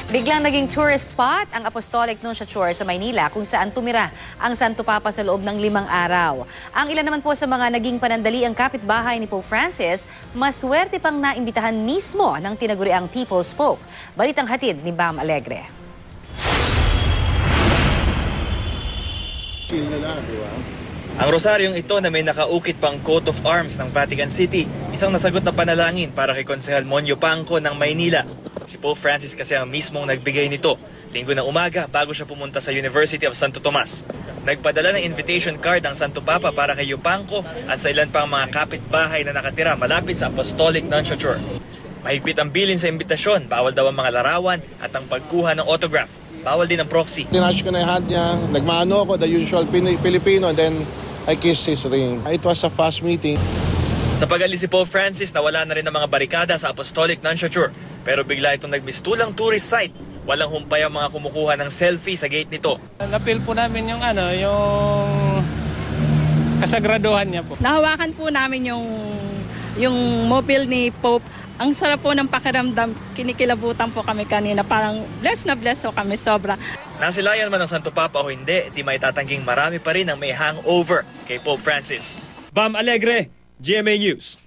Biglang naging tourist spot ang Apostolic Nunciature sa Maynila kung saan tumira ang Santo Papa sa loob ng 5 araw. Ang ilan naman po sa mga naging panandaliang kapitbahay ni Pope Francis, maswerte pang naimbitahan mismo ng tinaguriang People's Pope. Balitang hatid ni Bam Alegre. Ang rosaryong ito na may nakaukit pang coat of arms ng Vatican City, isang nasagot na panalangin para kay Konsehal Monyo Pangco ng Maynila. Si Pope Francis kasi ang mismong nagbigay nito, linggo ng umaga bago siya pumunta sa University of Santo Tomas. Nagpadala ng invitation card ang Santo Papa para kay Yupanco at sa ilan pang mga kapitbahay na nakatira malapit sa Apostolic Nunciature. Mahigpit ang bilin sa imbitasyon, bawal daw ang mga larawan at ang pagkuha ng autograph. Bawal din ang proxy. Tinouch ko na yung hand niya, nagmano ako, the usual Filipino, and then I kissed his ring. It was a fast meeting. Sa pag-alis si Pope Francis, nawala na rin ang mga barikada sa Apostolic Nunciature. Pero bigla itong nagmistulang tourist site. Walang humpay ang mga kumukuha ng selfie sa gate nito. Napil po namin yung yung kasagraduhan niya po. Nahawakan po namin yung mobile ni Pope. Ang sarap po ng pakiramdam. Kinikilabutan po kami kanina. Parang blessed na blessed po kami sobra. Nasilayan man ng Santo Papa o hindi, di may tatangging marami pa rin ang may hangover kay Pope Francis. Bam Alegre, GMA News.